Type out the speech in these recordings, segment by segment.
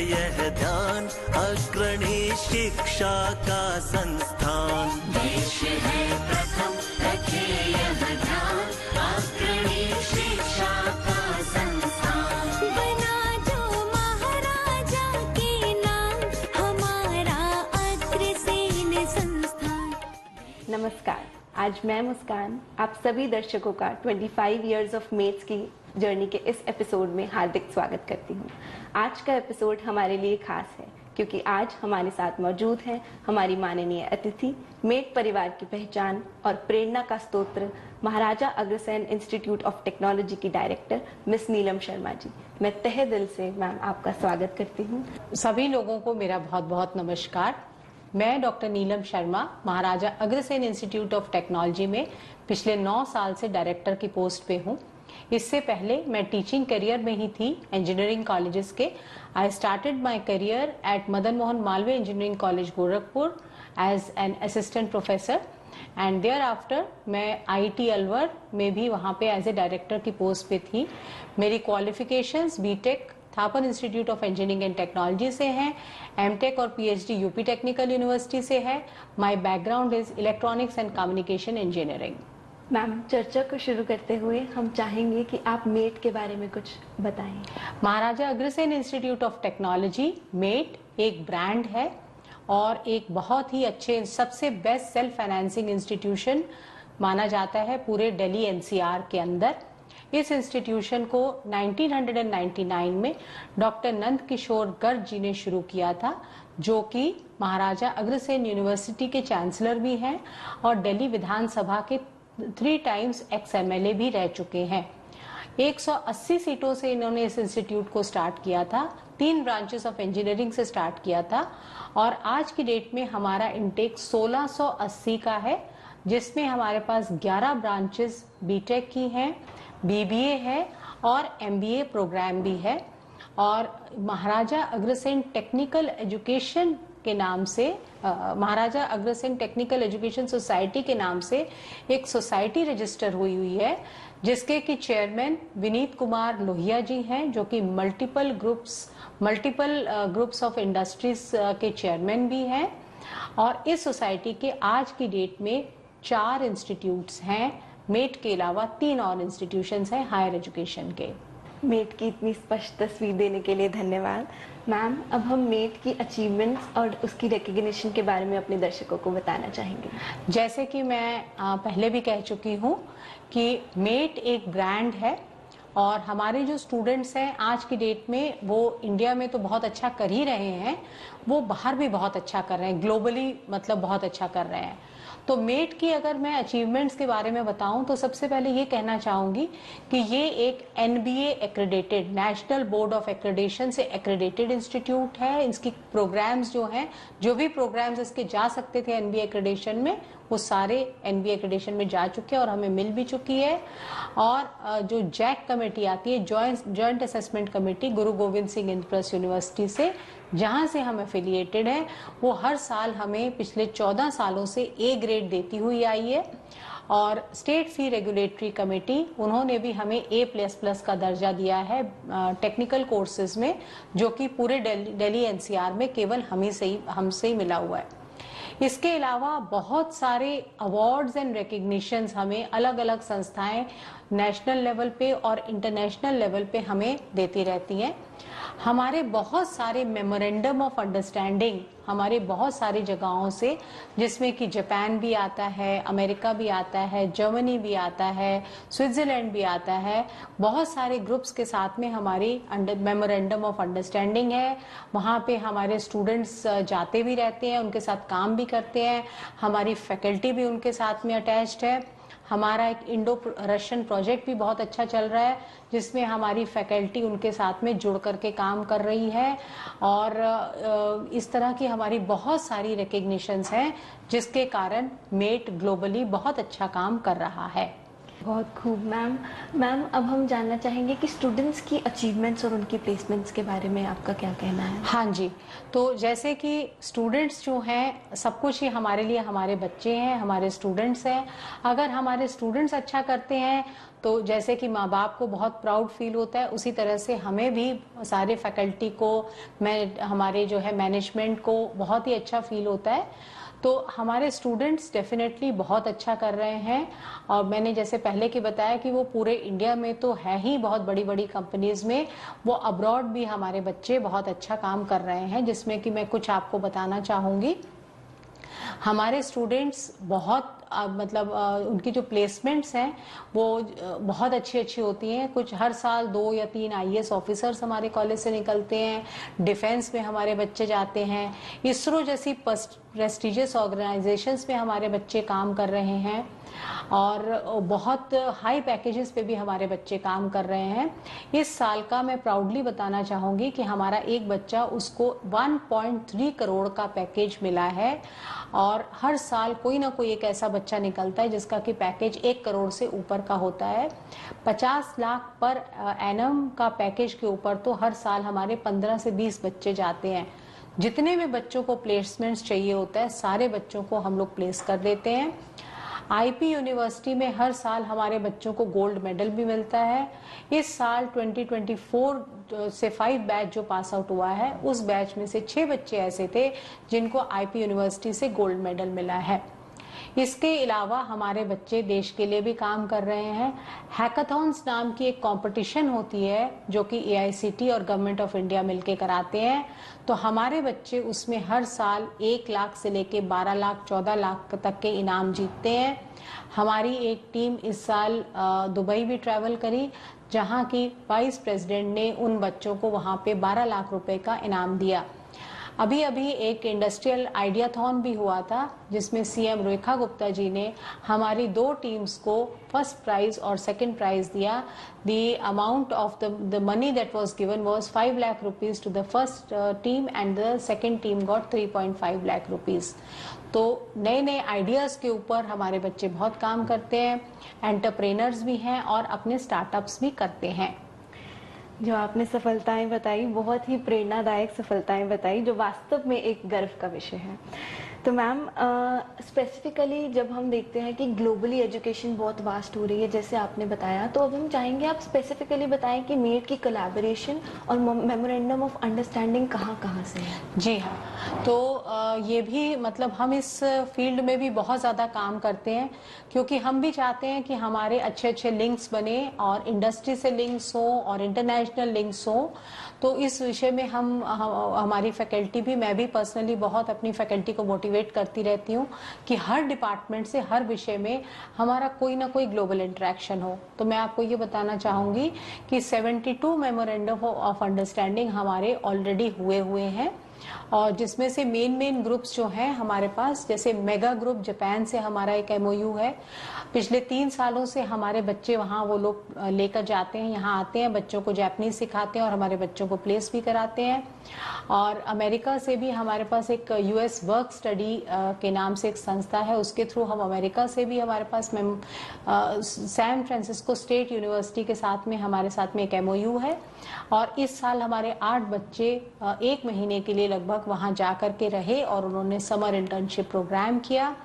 यह ध्यान, अग्रणी शिक्षा का संस्थान। देश है प्रथम रखे यह ध्यान, अग्रणी शिक्षा का संस्थान। बना जो महाराजा के नाम, हमारा अग्रसेन संस्थान। नमस्कार, आज मैं मुस्कान आप सभी दर्शकों का 25 इयर्स ऑफ मेट्स की जर्नी के इस एपिसोड में हार्दिक स्वागत करती हूँ। आज का एपिसोड हमारे लिए खास है क्योंकि आज हमारे साथ मौजूद हैं हमारी माननीय अतिथि, मेट परिवार की पहचान और प्रेरणा का स्तोत्र, महाराजा अग्रसेन इंस्टीट्यूट ऑफ टेक्नोलॉजी की डायरेक्टर मिस नीलम शर्मा जी। मैं तहे दिल से मैम आपका स्वागत करती हूँ। सभी लोगों को मेरा बहुत बहुत नमस्कार। मैं doctor Neelam Sharma Maharaja Agrasen institute of technology में पिछले 9 साल से डायरेक्टर की पोस्ट पे हूँ। इससे पहले मैं टीचिंग करियर में ही थी इंजीनियरिंग कॉलेजेस के। I started my career at Madan Mohan Malaviya Engineering College Gorakhpur as an assistant professor and thereafter मैं आईटी अलवर में भी वहाँ पे एज ए डायरेक्टर की पोस्ट पे थी। मेरी qualifications BTech Thapar Institute of Engineering and Technology से हैं, एमटेक और पीएचडी यूपी टेक्निकल यूनिवर्सिटी से है। My background is electronics and communication engineering. Ma'am, चर्चा को शुरू करते हुए हम चाहेंगे कि आप मेट के बारे में कुछ बताएं। Maharaja Agrasen institute of technology MAIT एक ब्रांड है और एक बहुत ही अच्छे, सबसे बेस्ट सेल्फ फाइनेंसिंग इंस्टीट्यूशन माना जाता है पूरे दिल्ली एनसीआर के अंदर। इस इंस्टीट्यूशन को 1999 में डॉक्टर नंद किशोर गर्ग जी ने शुरू किया था, जो कि महाराजा अग्रसेन यूनिवर्सिटी के चांसलर भी हैं और दिल्ली विधानसभा के 3 टाइम्स एक्स एमएलए भी रह चुके हैं। 180 सीटों से इन्होंने इस इंस्टीट्यूट को स्टार्ट किया था, 3 ब्रांचेस ऑफ इंजीनियरिंग से स्टार्ट किया था और आज की डेट में हमारा इनटेक 1680 का है, जिसमें हमारे पास 11 ब्रांचेस बीटेक की हैं, बीबीए है और एमबीए प्रोग्राम भी है। और महाराजा अग्रसेन टेक्निकल एजुकेशन के नाम से, Maharaja Agrasen technical education society के नाम से एक सोसाइटी रजिस्टर हुई है, जिसके की चेयरमैन विनीत कुमार लोहिया जी हैं, जो कि मल्टीपल ग्रुप्स ऑफ इंडस्ट्रीज के चेयरमैन भी हैं। और इस सोसाइटी के आज की डेट में 4 इंस्टीट्यूट्स हैं। मेट के अलावा 3 और इंस्टीट्यूशंस हैं हायर एजुकेशन के। मेट की इतनी स्पष्ट तस्वीर देने के लिए धन्यवाद। मैम, अब हम मेट की अचीवमेंट्स और उसकी रिकग्निशन के बारे में अपने दर्शकों को बताना चाहेंगे। जैसे कि मैं पहले भी कह चुकी हूँ कि मेट एक ब्रांड है और हमारे जो स्टूडेंट्स हैं आज की डेट में, वो इंडिया में तो बहुत अच्छा कर ही रहे हैं, वो बाहर भी बहुत अच्छा कर रहे हैं, ग्लोबली मतलब बहुत अच्छा कर रहे हैं। तो मेट की अगर मैं अचीवमेंट्स के बारे में बताऊं तो सबसे पहले ये कहना चाहूंगी कि ये एक NBA accredited, national board of accreditation से एक्रेडिटेड इंस्टीट्यूट है। इसकी प्रोग्राम्स जो हैं, जो भी प्रोग्राम्स इसके जा सकते थे एनबीए एक्रेडिटेशन में, वो सारे एनबीए एक्रेडिटेशन में जा चुके हैं और हमें मिल भी चुकी है। और जो जैक कमेटी आती है, जॉइंट असेसमेंट कमेटी, गुरु गोविंद सिंह इंद्रप्रस्थ यूनिवर्सिटी से, जहां से हम एफिलिएटेड हैं, वो हर साल हमें पिछले 14 सालों से ए ग्रेड देती हुई आई है। और स्टेट फी रेगुलेटरी कमेटी, उन्होंने भी हमें A++ का दर्जा दिया है टेक्निकल कोर्सेज में, जो कि पूरे दिल्ली एनसीआर में केवल हमसे ही मिला हुआ है। इसके अलावा बहुत सारे अवार्ड्स एंड रिकग्निशंस हमें अलग अलग संस्थाएं नेशनल लेवल पे और इंटरनेशनल लेवल पे हमें देती रहती हैं। हमारे बहुत सारे मेमोरेंडम ऑफ अंडरस्टैंडिंग हमारे बहुत सारी जगहों से, जिसमें कि जापान भी आता है, अमेरिका भी आता है, जर्मनी भी आता है, स्विट्जरलैंड भी आता है, बहुत सारे ग्रुप्स के साथ में हमारी मेमोरेंडम ऑफ अंडरस्टैंडिंग है। वहाँ पे हमारे स्टूडेंट्स जाते भी रहते हैं, उनके साथ काम भी करते हैं, हमारी फैकल्टी भी उनके साथ में अटैच्ड है। हमारा एक इंडो रशियन प्रोजेक्ट भी बहुत अच्छा चल रहा है, जिसमें हमारी फैकल्टी उनके साथ में जुड़ करके काम कर रही है। और इस तरह की हमारी बहुत सारी रिकग्निशंस हैं, जिसके कारण मेट ग्लोबली बहुत अच्छा काम कर रहा है। बहुत खूब मैम। मैम अब हम जानना चाहेंगे कि स्टूडेंट्स की अचीवमेंट्स और उनकी प्लेसमेंट्स के बारे में आपका क्या कहना है? हाँ जी, तो जैसे कि स्टूडेंट्स जो हैं, सब कुछ ही हमारे लिए हमारे बच्चे हैं, हमारे स्टूडेंट्स हैं। अगर हमारे स्टूडेंट्स अच्छा करते हैं तो जैसे कि माँ बाप को बहुत प्राउड फील होता है, उसी तरह से हमें भी, सारे फैकल्टी को, हमारे जो है मैनेजमेंट को बहुत ही अच्छा फील होता है। तो हमारे स्टूडेंट्स डेफिनेटली बहुत अच्छा कर रहे हैं। और मैंने जैसे पहले की बताया कि वो पूरे इंडिया में तो है ही, बहुत बड़ी बड़ी कंपनीज में, वो अब्रॉड भी हमारे बच्चे बहुत अच्छा काम कर रहे हैं, जिसमें कि मैं कुछ आपको बताना चाहूँगी। हमारे स्टूडेंट्स बहुत मतलब उनकी जो प्लेसमेंट्स हैं वो बहुत अच्छी अच्छी होती हैं। कुछ हर साल 2 या 3 आईएएस ऑफिसर्स हमारे कॉलेज से निकलते हैं, डिफेंस में हमारे बच्चे जाते हैं, इसरो जैसी प्रेस्टिजियस ऑर्गेनाइजेशंस में हमारे बच्चे काम कर रहे हैं, और बहुत हाई पैकेजेस पे भी हमारे बच्चे काम कर रहे हैं। इस साल का मैं प्राउडली बताना चाहूँगी कि हमारा एक बच्चा, उसको 1.3 करोड़ का पैकेज मिला है, और हर साल कोई ना कोई एक ऐसा बच्चा निकलता है जिसका कि पैकेज 1 करोड़ से ऊपर का होता है। 50 लाख पर एनम का पैकेज के ऊपर तो हर साल हमारे 15 से 20 बच्चे जाते हैं। जितने भी बच्चों को प्लेसमेंट्स चाहिए होता है, सारे बच्चों को हम लोग प्लेस कर देते हैं। आईपी यूनिवर्सिटी में हर साल हमारे बच्चों को गोल्ड मेडल भी मिलता है। इस साल 2024 से 5 बैच जो पास आउट हुआ है, उस बैच में से 6 बच्चे ऐसे थे जिनको आईपी यूनिवर्सिटी से गोल्ड मेडल मिला है। इसके अलावा हमारे बच्चे देश के लिए भी काम कर रहे हैं। हैकाथॉन्स नाम की एक कंपटीशन होती है जो कि एआईसीटी और गवर्नमेंट ऑफ इंडिया मिलके कराते हैं, तो हमारे बच्चे उसमें हर साल 1 लाख से लेके 12 लाख 14 लाख तक के इनाम जीतते हैं। हमारी एक टीम इस साल दुबई भी ट्रैवल करी, जहां की वाइस प्रेसिडेंट ने उन बच्चों को वहां पे 12 लाख रुपए का इनाम दिया। अभी अभी एक इंडस्ट्रियल आइडियाथॉन भी हुआ था, जिसमें सीएम रेखा गुप्ता जी ने हमारी 2 टीम्स को फर्स्ट प्राइज और सेकंड प्राइज दिया। The amount of the money that was given was 5 lakh rupees to the first team and the second team got 3.5 lakh rupees. तो नए नए आइडियाज के ऊपर हमारे बच्चे बहुत काम करते हैं, एंटरप्रेनर्स भी हैं और अपने स्टार्टअप्स भी करते हैं। जो आपने सफलताएं बताई, बहुत ही प्रेरणादायक सफलताएं बताई, जो वास्तव में एक गर्व का विषय है। तो मैम स्पेसिफिकली जब हम देखते हैं कि ग्लोबली एजुकेशन बहुत वास्ट हो रही है, जैसे आपने बताया, तो अब हम चाहेंगे आप स्पेसिफिकली बताएं कि मेट की कोलैबोरेशन और मेमोरेंडम ऑफ अंडरस्टैंडिंग कहाँ से है? जी हाँ, तो ये भी मतलब हम इस फील्ड में भी बहुत ज़्यादा काम करते हैं, क्योंकि हम भी चाहते हैं कि हमारे अच्छे अच्छे लिंक्स बने और इंडस्ट्री से लिंक्स हों और इंटरनेशनल लिंक्स हों। तो इस विषय में हमारी फैकल्टी भी, मैं भी पर्सनली बहुत अपनी फैकल्टी को मोटिवेट करती रहती हूँ कि हर डिपार्टमेंट से, हर विषय में हमारा कोई ना कोई ग्लोबल इंटरेक्शन हो। तो मैं आपको ये बताना चाहूँगी कि 72 मेमोरेंडम ऑफ अंडरस्टैंडिंग हमारे ऑलरेडी हुए हैं, और जिसमें से मेन ग्रुप्स जो हैं हमारे पास, जैसे मेगा ग्रुप जापान से हमारा एक एमओयू है। पिछले 3 सालों से हमारे बच्चे वहाँ वो लोग लेकर जाते हैं, यहाँ आते हैं, बच्चों को जापानीज सिखाते हैं और हमारे बच्चों को प्लेस भी कराते हैं। और अमेरिका से भी हमारे पास एक यूएस वर्क स्टडी के नाम से एक संस्था है, उसके थ्रू हम अमेरिका से भी हमारे पास सैन फ्रांसिस्को स्टेट यूनिवर्सिटी के साथ में हमारे साथ में एक एमओयू है। और इस साल हमारे 8 बच्चे 1 महीने के लिए लगभग वहाँ जा कर के रहे और उन्होंने समर इंटर्नशिप प्रोग्राम किया।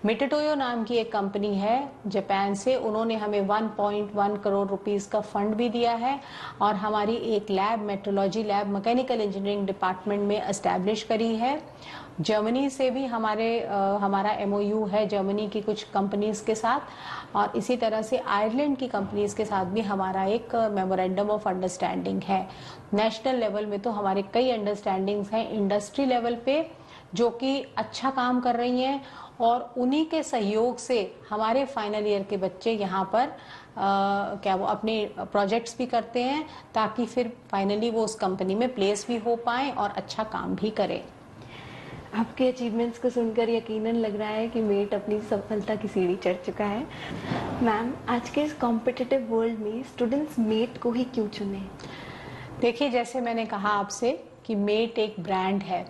मिटेटोयो नाम की एक कंपनी है जापान से, उन्होंने हमें 1.1 करोड़ रुपीस का फंड भी दिया है और हमारी एक lab, metrology lab, mechanical engineering department में एस्टैब्लिश करी है। जर्मनी से भी हमारा एमओयू है जर्मनी की कुछ कंपनीज के साथ, और इसी तरह से आयरलैंड की कंपनीज के साथ भी हमारा एक मेमोरेंडम ऑफ अंडरस्टैंडिंग है। नेशनल लेवल में तो हमारे कई अंडरस्टैंडिंग्स हैं इंडस्ट्री लेवल पे, जो कि अच्छा काम कर रही हैं, और उन्हीं के सहयोग से हमारे फाइनल ईयर के बच्चे यहाँ पर वो अपने प्रोजेक्ट्स भी करते हैं, ताकि फिर फाइनली वो उस कंपनी में प्लेस भी हो पाएं और अच्छा काम भी करें। आपके अचीवमेंट्स को सुनकर यकीनन लग रहा है कि मेट अपनी सफलता की सीढ़ी चढ़ चुका है। मैम, आज के इस कॉम्पिटिटिव वर्ल्ड में स्टूडेंट्स मेट को ही क्यों चुने? देखिए, जैसे मैंने कहा आपसे कि मेट एक ब्रांड है,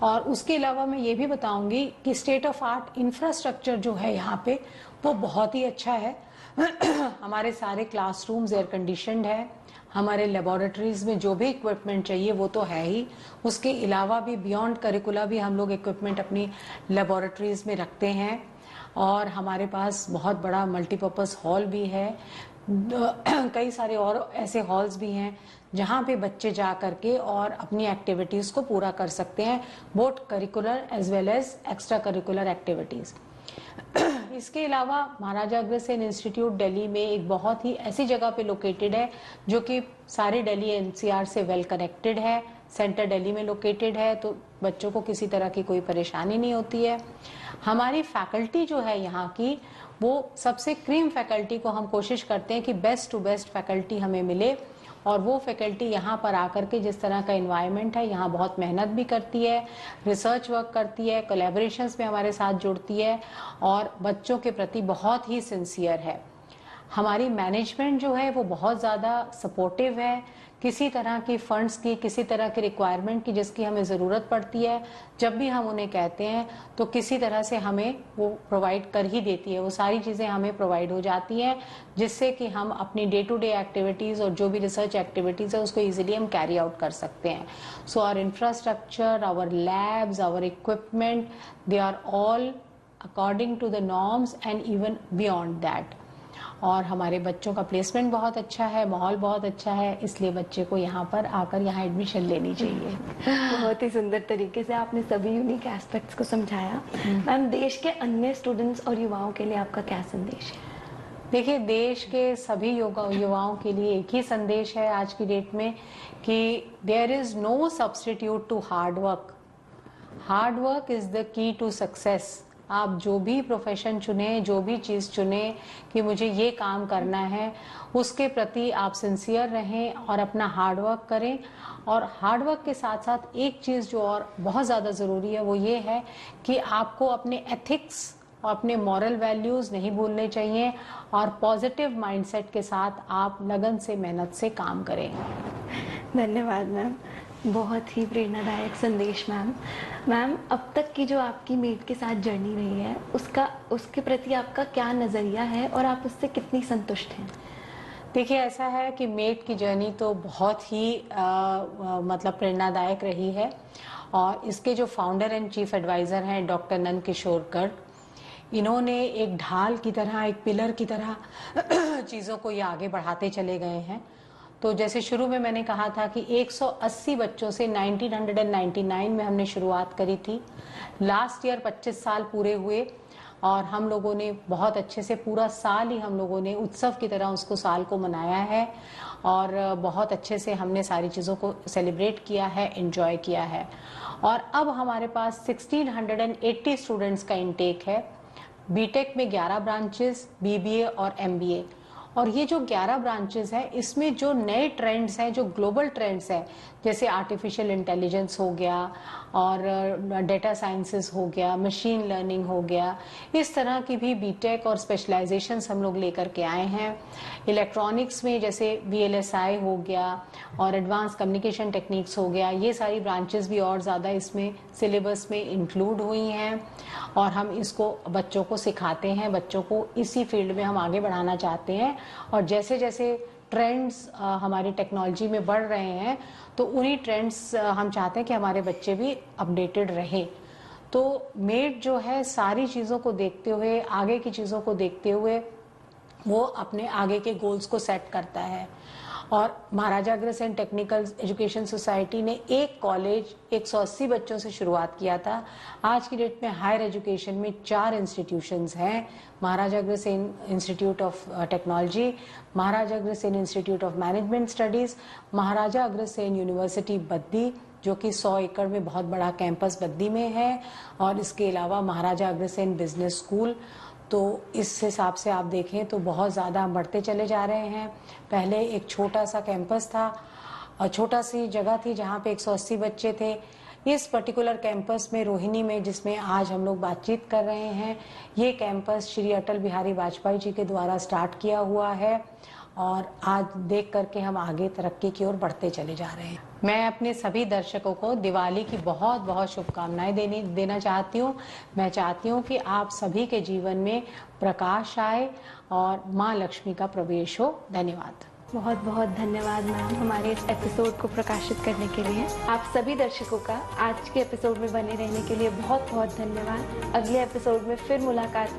और उसके अलावा मैं ये भी बताऊंगी कि स्टेट ऑफ आर्ट इंफ्रास्ट्रक्चर जो है यहाँ पे वो बहुत ही अच्छा है। हमारे सारे क्लासरूम्स एयर कंडीशनड है, हमारे लेबोरेटरीज में जो भी इक्विपमेंट चाहिए वो तो है ही, उसके अलावा भी बियॉन्ड करिकुला भी हम लोग इक्विपमेंट अपनी लेबोरेटरीज में रखते हैं। और हमारे पास बहुत बड़ा मल्टीपर्पज़ हॉल भी है, कई सारे और ऐसे हॉल्स भी हैं जहाँ पे बच्चे जा करके और अपनी एक्टिविटीज़ को पूरा कर सकते हैं, both curricular as well as extra curricular activities. इसके अलावा महाराजा अग्रसेन इंस्टीट्यूट दिल्ली में एक बहुत ही ऐसी जगह पे लोकेटेड है जो कि सारे दिल्ली एनसीआर से वेल कनेक्टेड है, सेंटर दिल्ली में लोकेटेड है, तो बच्चों को किसी तरह की कोई परेशानी नहीं होती है। हमारी फैकल्टी जो है यहाँ की, वो सबसे क्रीम फैकल्टी को हम कोशिश करते हैं कि बेस्ट टू बेस्ट फैकल्टी हमें मिले, और वो फैकल्टी यहाँ पर आकर के जिस तरह का इन्वायरमेंट है, यहाँ बहुत मेहनत भी करती है, रिसर्च वर्क करती है, कोलैबोरेशंस में हमारे साथ जुड़ती है और बच्चों के प्रति बहुत ही सिंसियर है। हमारी मैनेजमेंट जो है वो बहुत ज़्यादा सपोर्टिव है, किसी तरह की फंड्स की, किसी तरह की रिक्वायरमेंट की जिसकी हमें ज़रूरत पड़ती है, जब भी हम उन्हें कहते हैं तो किसी तरह से हमें वो प्रोवाइड कर ही देती है, वो सारी चीज़ें हमें प्रोवाइड हो जाती हैं, जिससे कि हम अपनी डे टू डे एक्टिविटीज़ और जो भी रिसर्च एक्टिविटीज़ है उसको ईजिली हम कैरी आउट कर सकते हैं। So our infrastructure, our labs, our equipment, they are all according to the norms and even beyond that. और हमारे बच्चों का प्लेसमेंट बहुत अच्छा है, माहौल बहुत अच्छा है, इसलिए बच्चे को यहाँ पर आकर यहाँ एडमिशन लेनी चाहिए। बहुत ही सुंदर तरीके से आपने सभी यूनिक एस्पेक्ट्स को समझाया। मैम, देश के अन्य स्टूडेंट्स और युवाओं के लिए आपका क्या संदेश है? देखिए, देश के सभी युवाओं के लिए एक ही संदेश है आज की डेट में कि there is no substitute to hard work. Hard work is the key to success. आप जो भी प्रोफेशन चुने, जो भी चीज़ चुने कि मुझे ये काम करना है, उसके प्रति आप सिंसियर रहें और अपना हार्ड वर्क करें। और हार्ड वर्क के साथ साथ एक चीज़ जो और बहुत ज़्यादा ज़रूरी है वो ये है कि आपको अपने एथिक्स और अपने मॉरल वैल्यूज़ नहीं भूलने चाहिए, और पॉजिटिव माइंडसेट के साथ आप लगन से, मेहनत से काम करें। धन्यवाद मैम, बहुत ही प्रेरणादायक संदेश मैम। मैम, अब तक की जो आपकी मेट के साथ जर्नी रही है उसके प्रति आपका क्या नज़रिया है और आप उससे कितनी संतुष्ट हैं? देखिए, ऐसा है कि मेट की जर्नी तो बहुत ही मतलब प्रेरणादायक रही है, और इसके जो फाउंडर एंड चीफ एडवाइज़र हैं डॉक्टर नंद किशोर गर्ग, इन्होंने एक ढाल की तरह, एक पिलर की तरह चीज़ों को ये आगे बढ़ाते चले गए हैं। तो जैसे शुरू में मैंने कहा था कि 180 बच्चों से 1999 में हमने शुरुआत करी थी। लास्ट ईयर 25 साल पूरे हुए, और हम लोगों ने बहुत अच्छे से पूरा साल ही हम लोगों ने उत्सव की तरह उसको साल को मनाया है, और बहुत अच्छे से हमने सारी चीज़ों को सेलिब्रेट किया है, एंजॉय किया है। और अब हमारे पास 1680 स्टूडेंट्स का इंटेक है। बीटेक में 11 ब्रांचेस, बीबीए और एमबीए। और ये जो 11 ब्रांचेस हैं, इसमें जो नए ट्रेंड्स हैं, जो ग्लोबल ट्रेंड्स हैं, जैसे आर्टिफिशियल इंटेलिजेंस हो गया और डेटा साइंसेस हो गया, मशीन लर्निंग हो गया, इस तरह की भी बीटेक और स्पेशलाइजेशंस हम लोग लेकर के आए हैं। इलेक्ट्रॉनिक्स में जैसे VLSI हो गया और एडवांस कम्युनिकेशन टेक्निक्स हो गया, ये सारी ब्रांचेस भी और ज़्यादा इसमें सिलेबस में इंक्लूड हुई हैं, और हम इसको बच्चों को सिखाते हैं, बच्चों को इसी फील्ड में हम आगे बढ़ाना चाहते हैं। और जैसे जैसे ट्रेंड्स हमारी टेक्नोलॉजी में बढ़ रहे हैं, तो उन्हीं ट्रेंड्स हम चाहते हैं कि हमारे बच्चे भी अपडेटेड रहें। तो मेट जो है सारी चीज़ों को देखते हुए, आगे की चीज़ों को देखते हुए, वो अपने आगे के गोल्स को सेट करता है। और Maharaja Agrasen technical education society ने एक कॉलेज 180 बच्चों से शुरुआत किया था। आज की डेट में हायर एजुकेशन में 4 इंस्टीट्यूशंस हैं। Maharaja Agrasen institute of technology, Maharaja Agrasen institute of management studies, Maharaja Agrasen university Baddi, जो कि 100 एकड़ में बहुत बड़ा कैंपस बद्दी में है, और इसके अलावा महाराजा अग्रसेन बिजनेस स्कूल। तो इस हिसाब से आप देखें तो बहुत ज़्यादा बढ़ते चले जा रहे हैं। पहले एक छोटा सा कैंपस था और छोटा सी जगह थी जहाँ पे 180 बच्चे थे। इस पर्टिकुलर कैंपस में, रोहिणी में, जिसमें आज हम लोग बातचीत कर रहे हैं, ये कैंपस श्री अटल बिहारी वाजपेयी जी के द्वारा स्टार्ट किया हुआ है, और आज देख करके हम आगे तरक्की की ओर बढ़ते चले जा रहे हैं। मैं अपने सभी दर्शकों को दिवाली की बहुत बहुत शुभकामनाएं देना चाहती हूँ। मैं चाहती हूँ कि आप सभी के जीवन में प्रकाश आए और माँ लक्ष्मी का प्रवेश हो। धन्यवाद। बहुत बहुत धन्यवाद मैम हमारे इस एपिसोड को प्रकाशित करने के लिए। आप सभी दर्शकों का आज के एपिसोड में बने रहने के लिए बहुत बहुत धन्यवाद। अगले एपिसोड में फिर मुलाकात